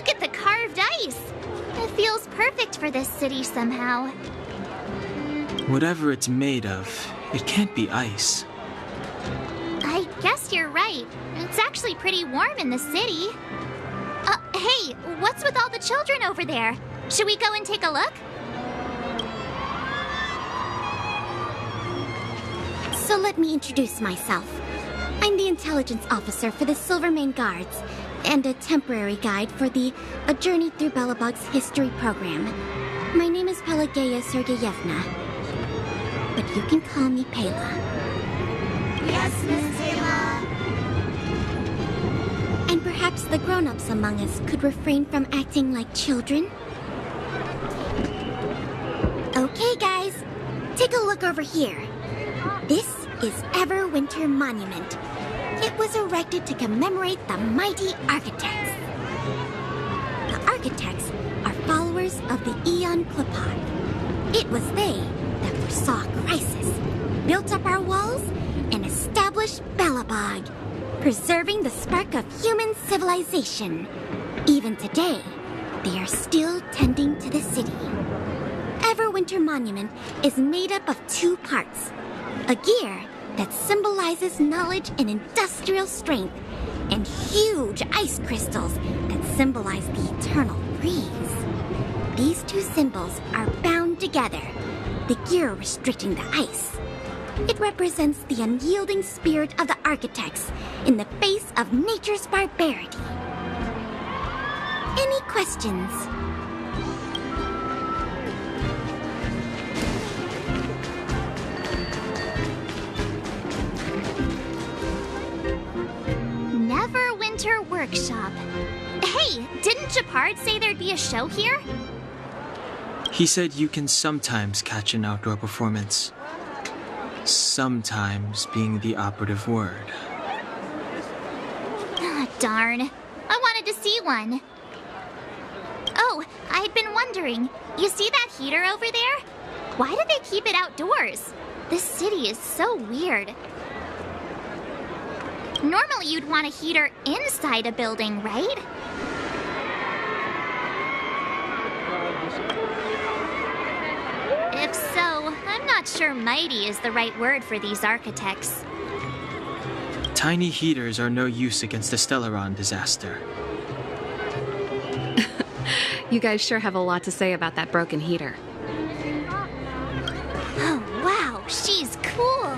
Look at the carved ice! It feels perfect for this city somehow. Whatever it's made of, it can't be ice. I guess you're right. It's actually pretty warm in the city. Hey, what's with all the children over there? Should we go and take a look? So let me introduce myself. I'm the intelligence officer for the Silvermane Guards, and a temporary guide for the A Journey Through Belobog's history program. My name is Pelageya Sergeyevna, but you can call me Pela. Yes, Miss Taylor. And perhaps the grown-ups among us could refrain from acting like children. Okay, guys, take a look over here. This is Everwinter Monument. It was erected to commemorate the mighty architects. The architects are followers of the Aeon Klipod. It was they that foresaw crisis, built up our walls, and established Belobog, preserving the spark of human civilization. Even today, they are still tending to the city. Everwinter Monument is made up of 2 parts. A gear that symbolizes knowledge and industrial strength, and huge ice crystals that symbolize the eternal breeze. These 2 symbols are bound together, the gear restricting the ice. It represents the unyielding spirit of the architects in the face of nature's barbarity. Any questions? Neverwinter Workshop. Hey, didn't Japard say there'd be a show here? He said you can sometimes catch an outdoor performance. Sometimes being the operative word. Ah, darn. I wanted to see one. Oh, I'd been wondering. You see that heater over there? Why do they keep it outdoors? This city is so weird. Normally you'd want a heater inside a building, right? If so, I'm not sure mighty is the right word for these architects. Tiny heaters are no use against the Stellaron disaster. You guys sure have a lot to say about that broken heater. Oh, wow, she's cool.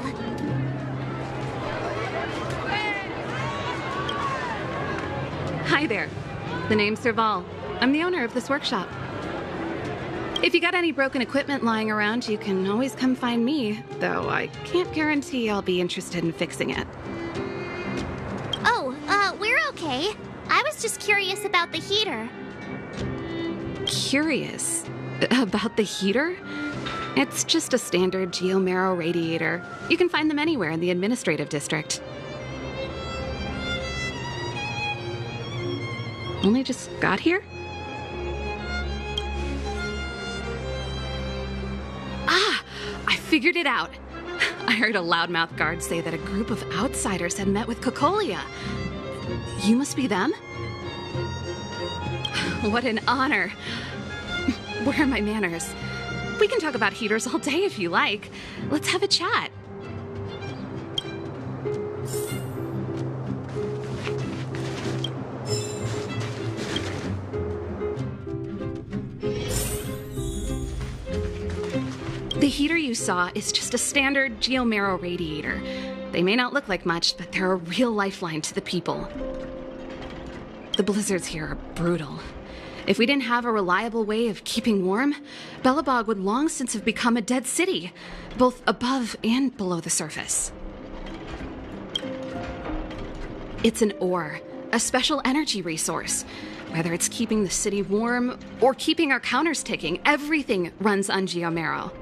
Hi there. The name's Serval. I'm the owner of this workshop. If you got any broken equipment lying around, you can always come find me, though I can't guarantee I'll be interested in fixing it. Oh, we're okay. I was just curious about the heater. Curious? About the heater? It's just a standard geomarrow radiator. You can find them anywhere in the administrative district. Only just got here? Ah! I figured it out! I heard a loudmouth guard say that a group of outsiders had met with Cocolia. You must be them? What an honor. Where are my manners? We can talk about heaters all day if you like. Let's have a chat. The heater you saw is just a standard geomarrow radiator. They may not look like much, but they're a real lifeline to the people. The blizzards here are brutal. If we didn't have a reliable way of keeping warm, Belobog would long since have become a dead city, both above and below the surface. It's an ore, a special energy resource. Whether it's keeping the city warm or keeping our counters ticking, everything runs on geomarrow.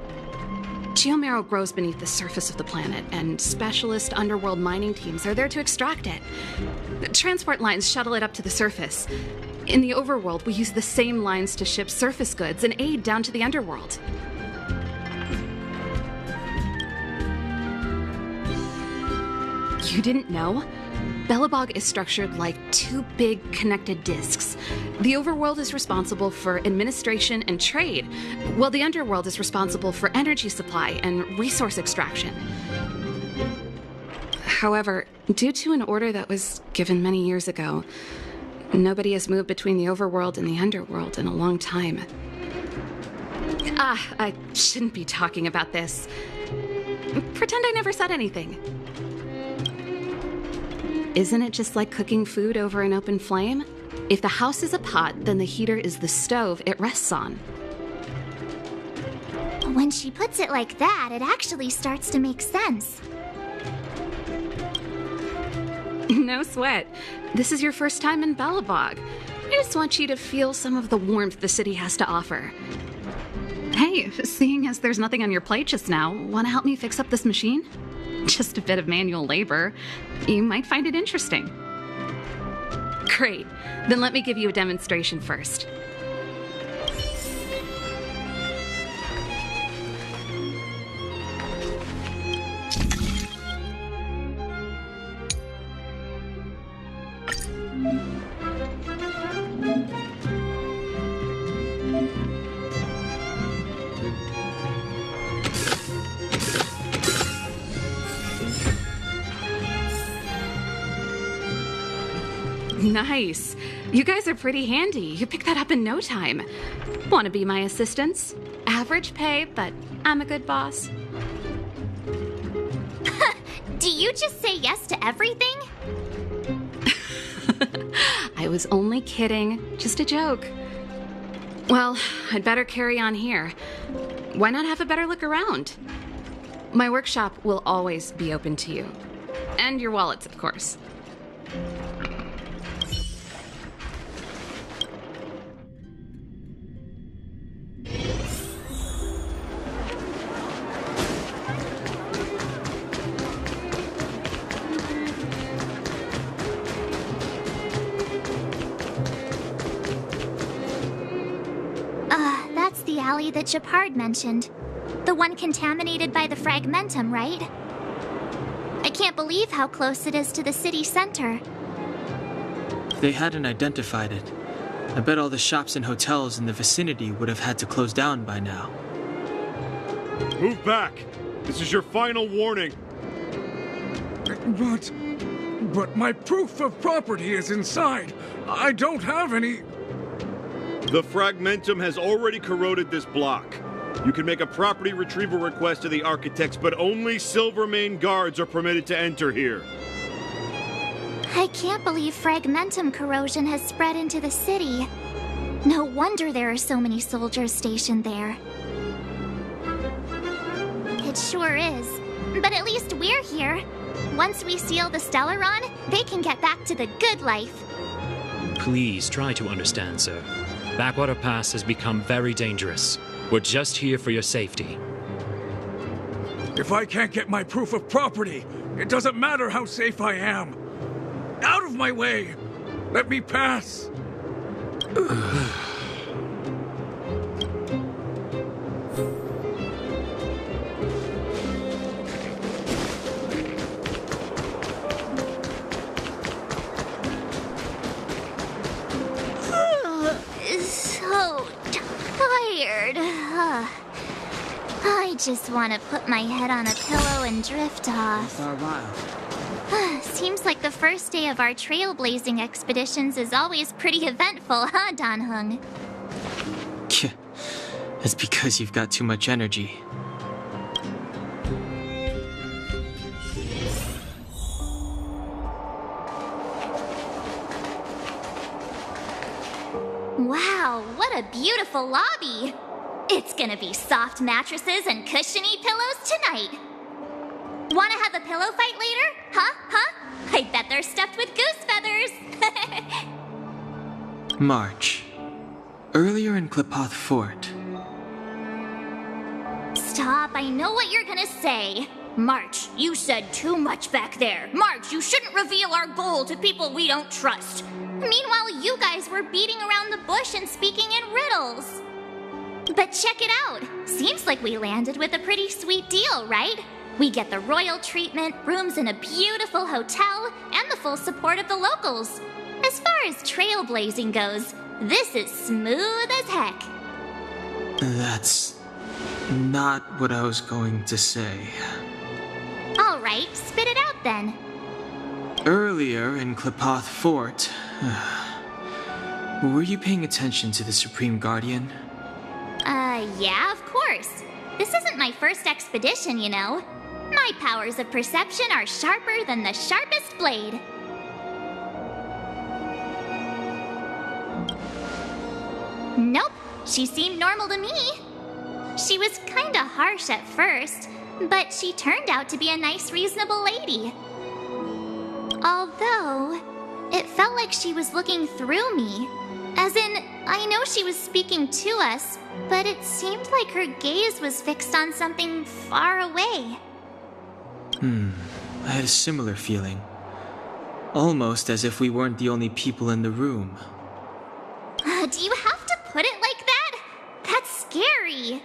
Geomarrow grows beneath the surface of the planet, and specialist underworld mining teams are there to extract it. Transport lines shuttle it up to the surface. In the overworld, we use the same lines to ship surface goods and aid down to the underworld. You didn't know? Belobog is structured like two big connected discs. The overworld is responsible for administration and trade, while the underworld is responsible for energy supply and resource extraction. However, due to an order that was given many years ago, nobody has moved between the overworld and the underworld in a long time. I shouldn't be talking about this. Pretend I never said anything. Isn't it just like cooking food over an open flame? If the house is a pot, then the heater is the stove it rests on. When she puts it like that, it actually starts to make sense. No sweat. This is your first time in Belobog. I just want you to feel some of the warmth the city has to offer. Hey, seeing as there's nothing on your plate just now, want to help me fix up this machine? Just a bit of manual labor. You might find it interesting. Great. Then let me give you a demonstration first. Nice. You guys are pretty handy. You picked that up in no time. Want to be my assistants? Average pay, but I'm a good boss. Do you just say yes to everything? I was only kidding. Just a joke. Well, I'd better carry on here. Why not have a better look around? My workshop will always be open to you. And your wallets, of course. That's the alley that Japard mentioned. The one contaminated by the fragmentum, right? I can't believe how close it is to the city center. They hadn't identified it. I bet all the shops and hotels in the vicinity would have had to close down by now. Move back! This is your final warning! But my proof of property is inside. I don't have any... The fragmentum has already corroded this block. You can make a property retrieval request to the architects, but only Silvermane guards are permitted to enter here. I can't believe fragmentum corrosion has spread into the city. No wonder there are so many soldiers stationed there. It sure is. But at least we're here. Once we seal the Stellaron, they can get back to the good life. Please try to understand, sir. Backwater Pass has become very dangerous. We're just here for your safety. If I can't get my proof of property, it doesn't matter how safe I am. Out of my way! Let me pass! So tired. I just want to put my head on a pillow and drift off. For a while. Seems like the first day of our trailblazing expeditions is always pretty eventful, huh, Dan-hung? It's because you've got too much energy. Wow, what a beautiful lobby! It's gonna be soft mattresses and cushiony pillows tonight. Wanna have a pillow fight later? Huh? I bet they're stuffed with goose feathers! March. Earlier in Klipoth Fort. Stop, I know what you're gonna say. March, you said too much back there. March, you shouldn't reveal our goal to people we don't trust. Meanwhile, you guys were beating around the bush and speaking in riddles. But check it out. Seems like we landed with a pretty sweet deal, right? We get the royal treatment, rooms in a beautiful hotel, and the full support of the locals. As far as trailblazing goes, this is smooth as heck. That's not what I was going to say. All right, spit it out then. Earlier in Klepoth Fort, were you paying attention to the Supreme Guardian? Yeah, of course. This isn't my first expedition, you know. My powers of perception are sharper than the sharpest blade. Nope, she seemed normal to me. She was kinda harsh at first, but she turned out to be a nice, reasonable lady. Although, it felt like she was looking through me. As in, I know she was speaking to us, but it seemed like her gaze was fixed on something far away. I had a similar feeling. Almost as if we weren't the only people in the room. Do you have to put it like that? That's scary.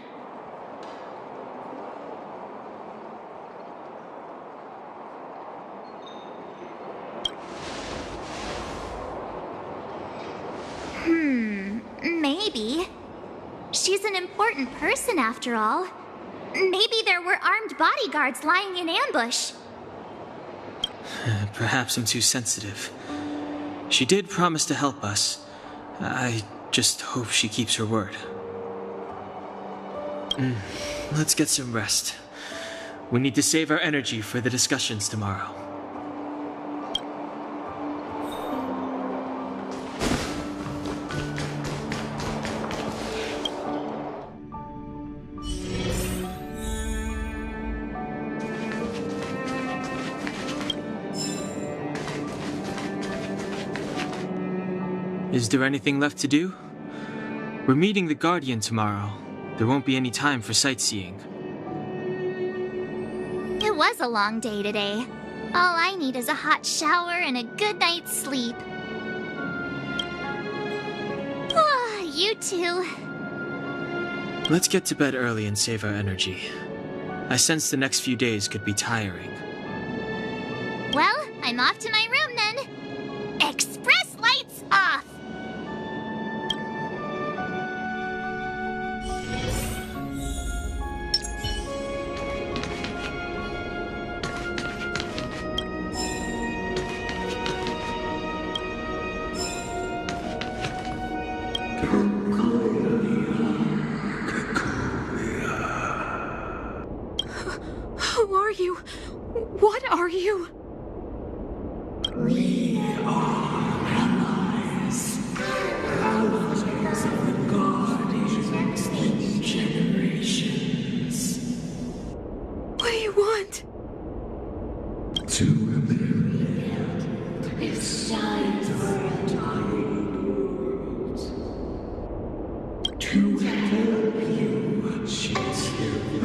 Maybe. She's an important person after all. Maybe there were armed bodyguards lying in ambush. Perhaps I'm too sensitive. She did promise to help us. I just hope she keeps her word. Let's get some rest. We need to save our energy for the discussions tomorrow. Is there anything left to do? We're meeting the Guardian tomorrow. There won't be any time for sightseeing. It was a long day today. All I need is a hot shower and a good night's sleep. You too. Let's get to bed early and save our energy. I sense the next few days could be tiring. Well, I'm off to my room then. Express lights off! Who are you? What are you? We are allies. Allies of the Guardians in generations. What do you want? To rebuild its giant world. To help you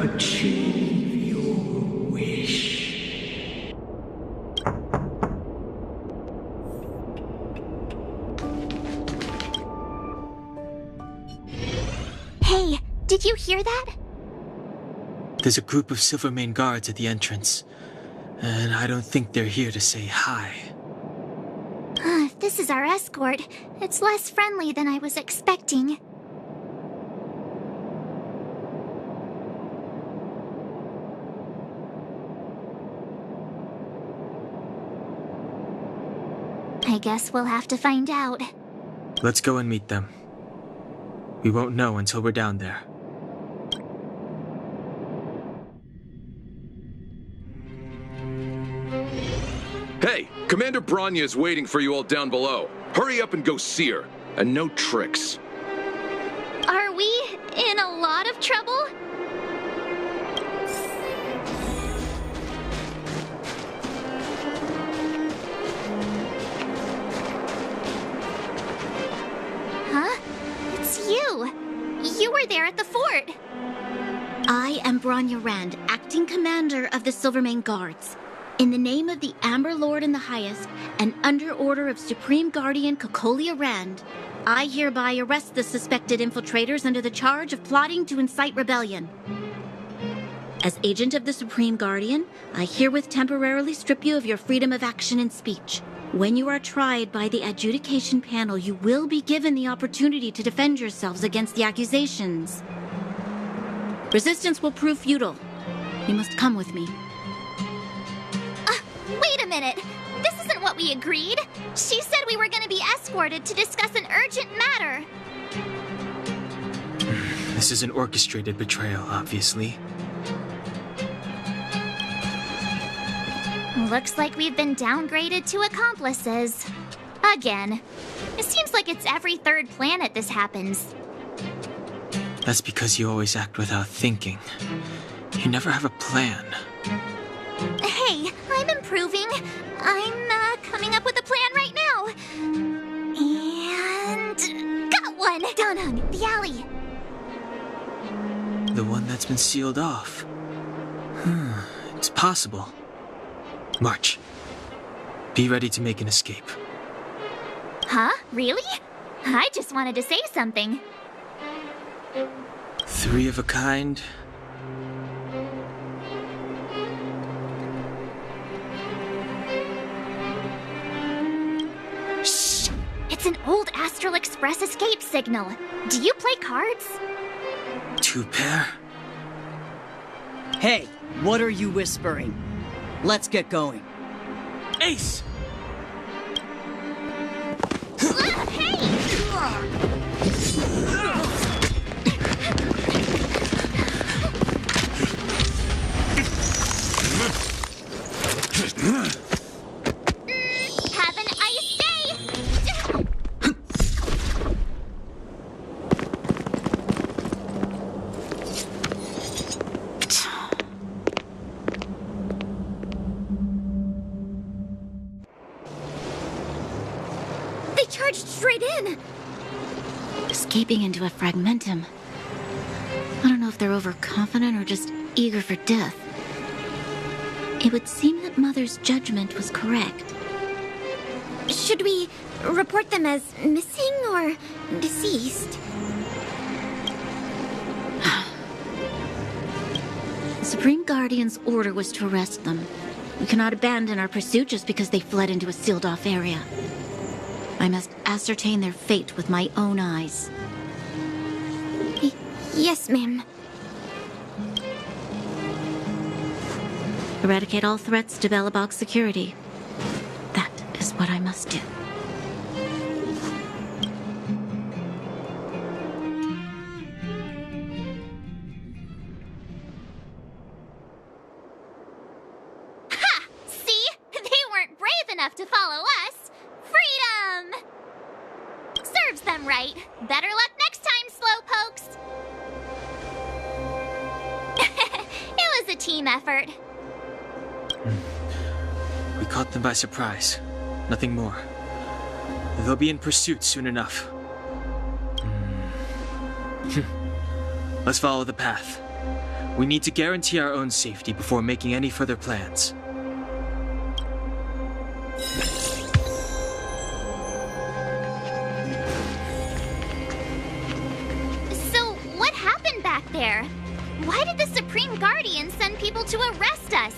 achieve your wish. Hey, did you hear that? There's a group of Silvermane guards at the entrance, and I don't think they're here to say hi. If this is our escort, it's less friendly than I was expecting. I guess we'll have to find out. Let's go and meet them. We won't know until we're down there. Hey, Commander Bronya is waiting for you all down below. Hurry up and go see her. And no tricks. Are we in a lot of trouble? Huh? It's you. You were there at the fort. I am Bronya Rand, acting commander of the Silvermane Guards. In the name of the Amber Lord in the Highest, and under order of Supreme Guardian Kokolia Rand, I hereby arrest the suspected infiltrators under the charge of plotting to incite rebellion. As agent of the Supreme Guardian, I herewith temporarily strip you of your freedom of action and speech. When you are tried by the adjudication panel, you will be given the opportunity to defend yourselves against the accusations. Resistance will prove futile. You must come with me. Wait a minute. This isn't what we agreed. She said we were going to be escorted to discuss an urgent matter. This is an orchestrated betrayal, obviously. Looks like we've been downgraded to accomplices. Again. It seems like it's every third planet this happens. That's because you always act without thinking. You never have a plan. Hey, I'm improving. I'm coming up with a plan right now. And got one! Donung, the alley. The one that's been sealed off. It's possible. March. Be ready to make an escape. Huh? Really? I just wanted to say something. 3 of a kind. Shh! It's an old Astral Express escape signal. Do you play cards? 2 pair? Hey, what are you whispering? Let's get going. Ace! Have an ice day! They charged straight in! Escaping into a fragmentum. I don't know if they're overconfident or just eager for death. It would seem that Mother's judgment was correct. Should we report them as missing or deceased? The Supreme Guardian's order was to arrest them. We cannot abandon our pursuit just because they fled into a sealed-off area. I must ascertain their fate with my own eyes. Yes, ma'am. Eradicate all threats to Belobog's security. That is what I must do. Ha! See? They weren't brave enough to follow us. Freedom! Serves them right. Better luck next time, slowpokes. It was a team effort. We caught them by surprise. Nothing more. They'll be in pursuit soon enough. Let's follow the path. We need to guarantee our own safety before making any further plans. So, what happened back there? Why did the Supreme Guardian send people to arrest us?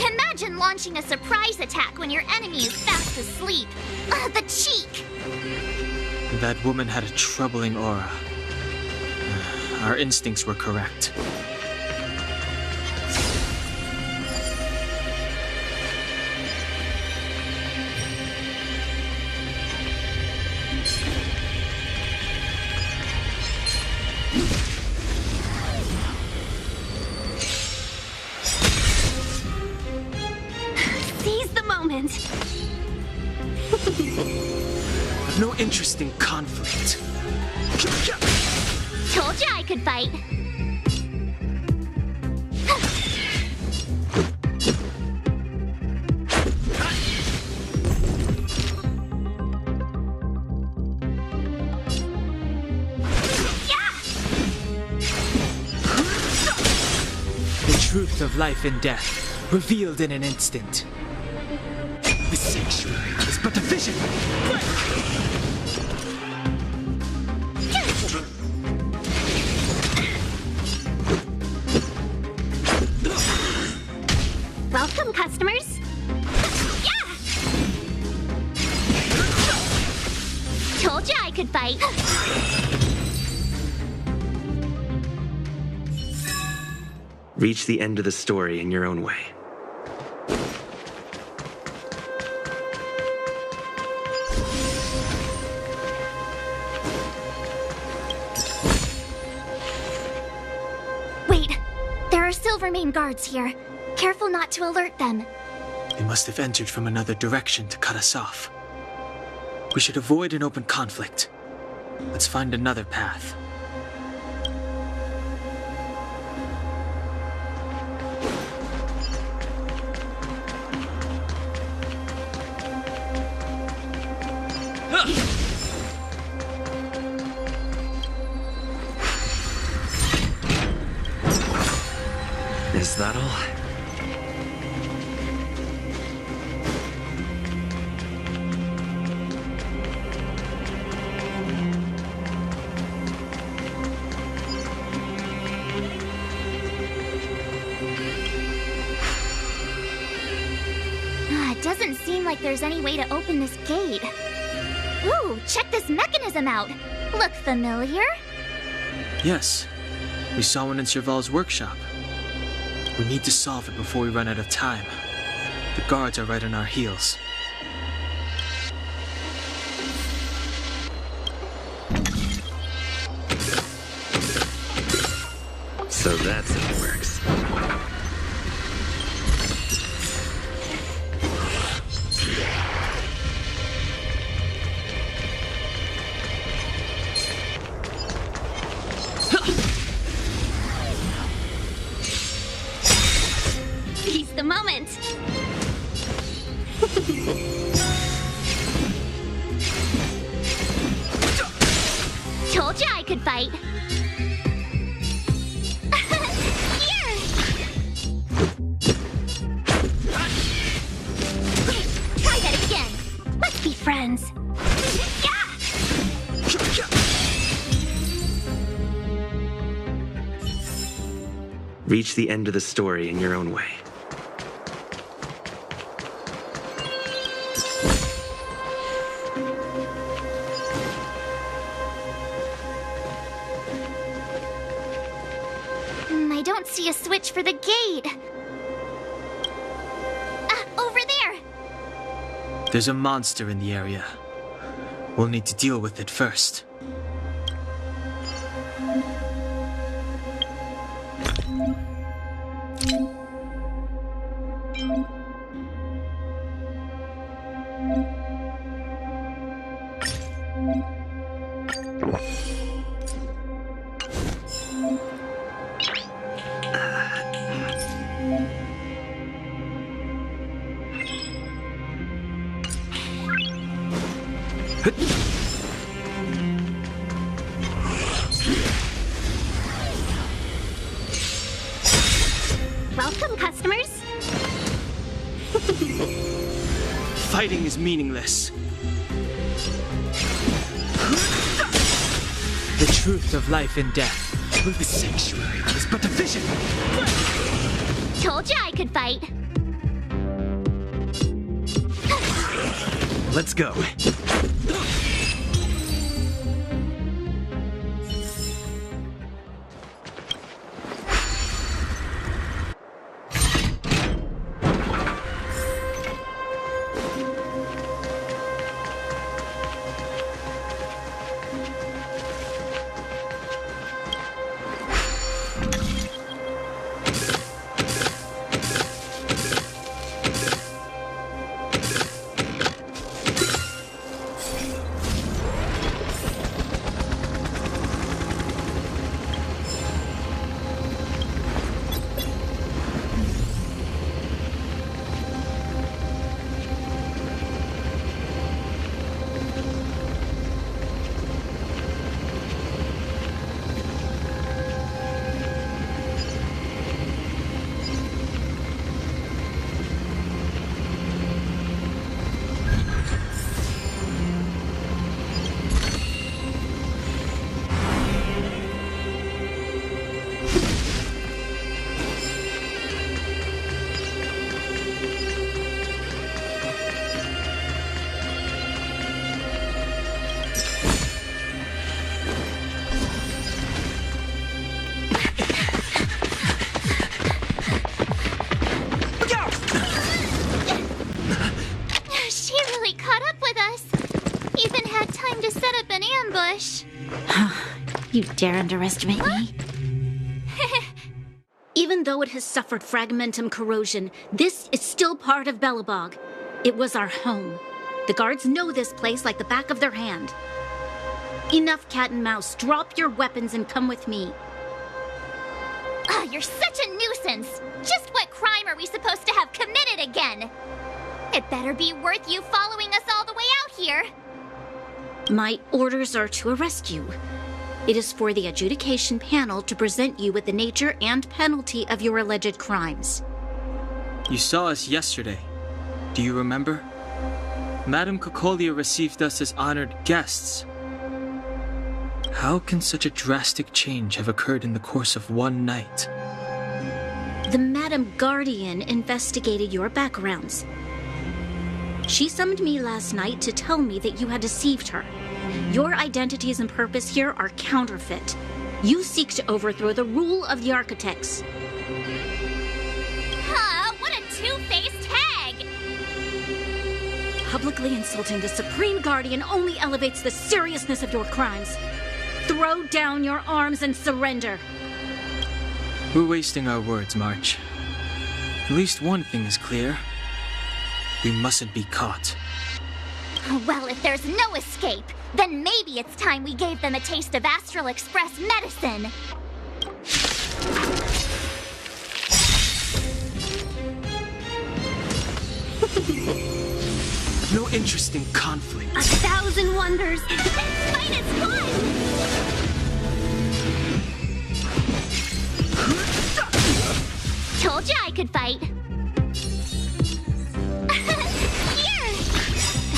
Imagine launching a surprise attack when your enemy is fast asleep. The cheek! That woman had a troubling aura. Our instincts were correct. Seize the moment! I've no interest in conflict. Told you I could fight. The truth of life and death, revealed in an instant. The sanctuary is but a vision. Welcome, customers. Yeah! Told you I could fight. Reach the end of the story in your own way. Wait, there are Silvermane guards here. Careful not to alert them. They must have entered from another direction to cut us off. We should avoid an open conflict. Let's find another path. Is that all? It doesn't seem like there's any way to open this gate. Ooh, check this mechanism out. Look familiar? Yes, we saw one in Serval's workshop. We need to solve it before we run out of time. The guards are right on our heels. So that's how it works. Seize the moment. Told you I could fight. Here! Try that again. Let's be friends. Reach the end of the story in your own way. I don't see a switch for the gate. Over there. There's a monster in the area. We'll need to deal with it first. Welcome, customers. Fighting is meaningless. The truth of life and death. The sanctuary is but a vision. Told you I could fight. Let's go. You dare underestimate me? Even though it has suffered fragmentum corrosion, this is still part of Belobog. It was our home. The guards know this place like the back of their hand. Enough cat and mouse. Drop your weapons and come with me. Ah, you're such a nuisance! Just what crime are we supposed to have committed again? It better be worth you following us all the way out here. My orders are to arrest you. It is for the adjudication panel to present you with the nature and penalty of your alleged crimes. You saw us yesterday. Do you remember? Madame Cocolia received us as honored guests. How can such a drastic change have occurred in the course of one night? The Madam Guardian investigated your backgrounds. She summoned me last night to tell me that you had deceived her. Your identities and purpose here are counterfeit. You seek to overthrow the rule of the architects. Huh, what a two-faced hag! Publicly insulting the Supreme Guardian only elevates the seriousness of your crimes. Throw down your arms and surrender. We're wasting our words, March. At least one thing is clear. We mustn't be caught. Well, if there's no escape, then maybe it's time we gave them a taste of Astral Express medicine. No interest in conflict. 1,000 wonders. This fight is fun! Told you I could fight. Here!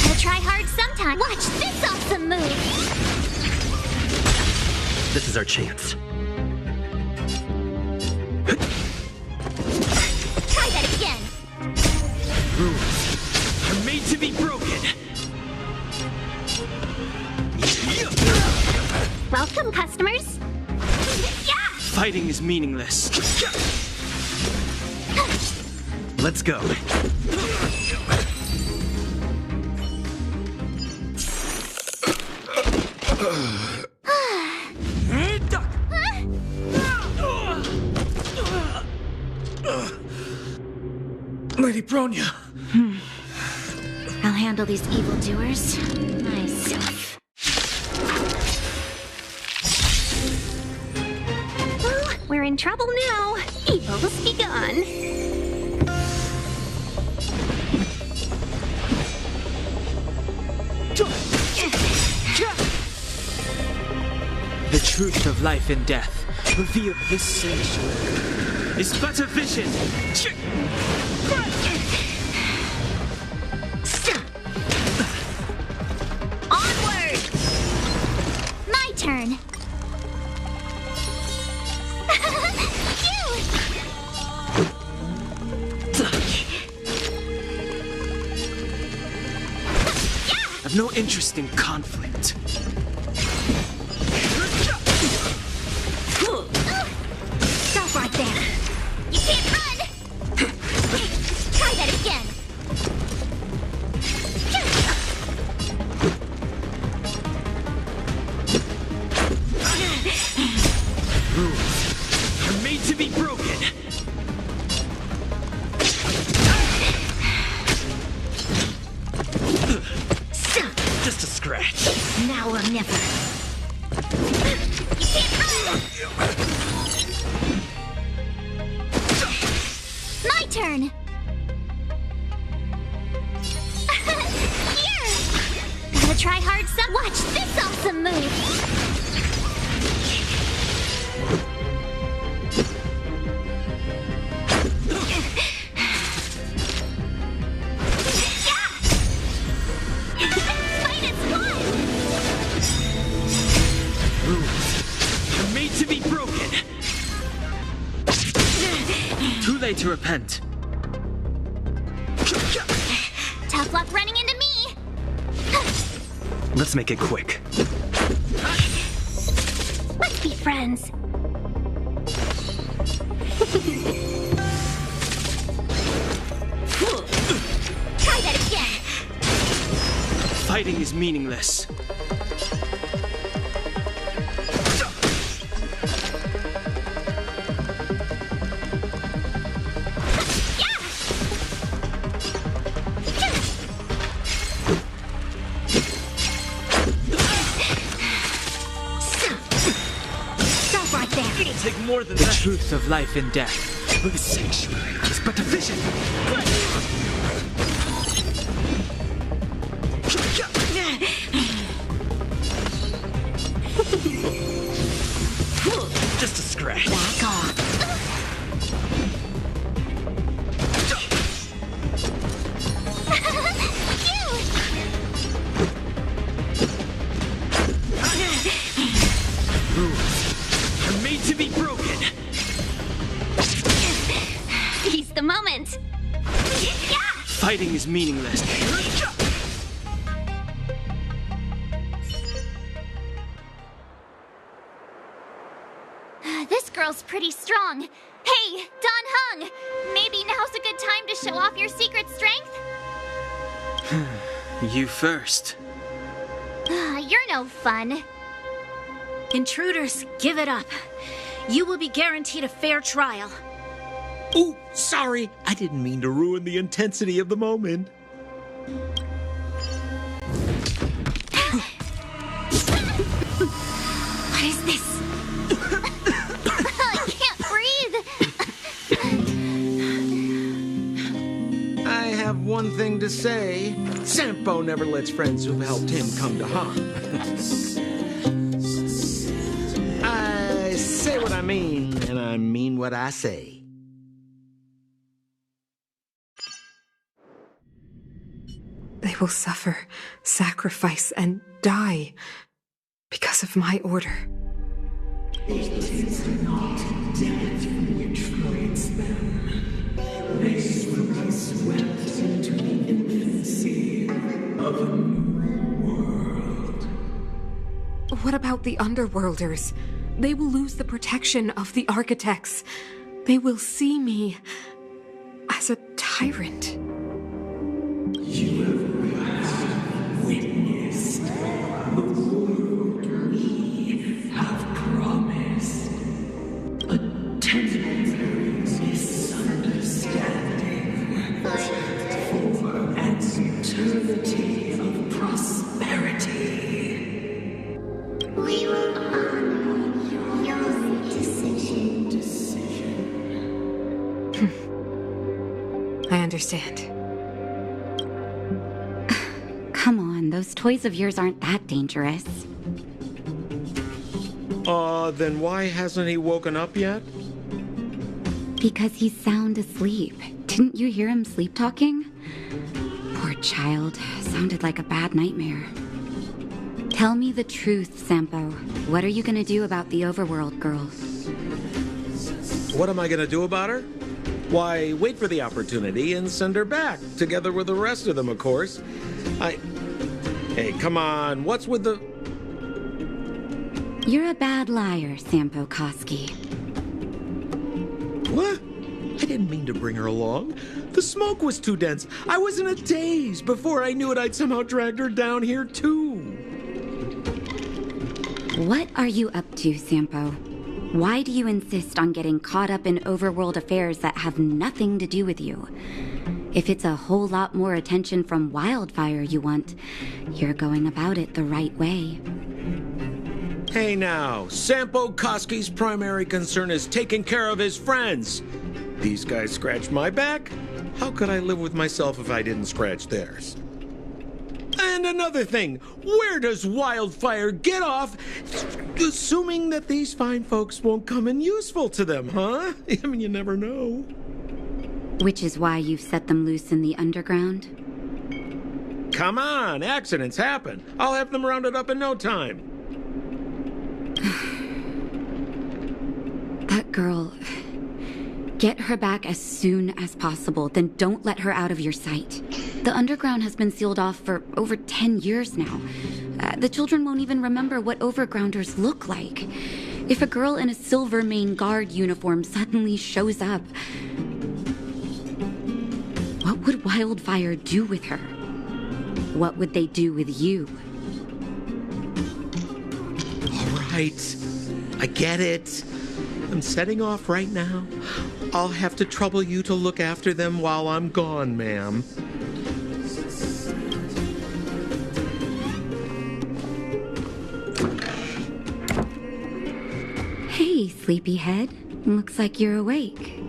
Gotta try hard sometime. Watch this awesome move! This is our chance. Try that again. Rules are made to be broken. Welcome, customers. Yeah! Fighting is meaningless. Let's go. Lady Bronya. I'll handle these evildoers myself. Well, we're in trouble now. Evil's begun. The truth of life and death revealed this sanctuary is but a vision. Onward! My turn. I've no interest in conflict. Stop right there. You can't run. Try that again. Rules are made to be broken. Just a scratch. Now or never. You can't run. My turn. Here. Gotta try hard some. Watch this awesome move. To repent. Tough luck running into me. Let's make it quick. Let's be friends. Try that again. Fighting is meaningless. truth of life and death. The sanctuary is but a vision. Just a scratch. Back off. Rules are made to be broken. Seize the moment. Fighting is meaningless. This girl's pretty strong. Hey, Don Hung! Maybe now's a good time to show off your secret strength? You first. You're no fun. Intruders, give it up. You will be guaranteed a fair trial. Ooh, sorry. I didn't mean to ruin the intensity of the moment. What is this? I can't breathe. I have one thing to say. Sampo never lets friends who've helped him come to harm. I say what I mean, and I mean what I say. They will suffer, sacrifice, and die because of my order. It is not death which frees them. They will be swept into the infancy of a new world. What about the Underworlders? They will lose the protection of the Architects. They will see me as a tyrant. You have witnessed the world we have promised. A temporary misunderstanding for an eternity of prosperity. We will honor your decision. I understand. Come on, those toys of yours aren't that dangerous. Then why hasn't he woken up yet? Because he's sound asleep. Didn't you hear him sleep talking? Poor child. Sounded like a bad nightmare. Tell me the truth, Sampo. What are you gonna do about the Overworld girl? What am I gonna do about her? Why, wait for the opportunity and send her back, together with the rest of them, of course. Hey, come on, what's with the... You're a bad liar, Sampo Koski. What? I didn't mean to bring her along. The smoke was too dense. I was in a daze. Before I knew it, I'd somehow dragged her down here, too. What are you up to, Sampo? Why do you insist on getting caught up in overworld affairs that have nothing to do with you? If it's a whole lot more attention from Wildfire you want, you're going about it the right way. Hey now, Sampo Koski's primary concern is taking care of his friends. These guys scratched my back. How could I live with myself if I didn't scratch theirs? And another thing, where does Wildfire get off assuming that these fine folks won't come in useful to them, huh? I mean, you never know. Which is why you've set them loose in the underground? Come on, accidents happen. I'll have them rounded up in no time. That girl... Get her back as soon as possible, then don't let her out of your sight. The underground has been sealed off for over 10 years now. The children won't even remember what overgrounders look like. If a girl in a Silvermane Guard uniform suddenly shows up, what would Wildfire do with her? What would they do with you? All right, I get it. I'm setting off right now. I'll have to trouble you to look after them while I'm gone, ma'am. Hey, sleepyhead. Looks like you're awake.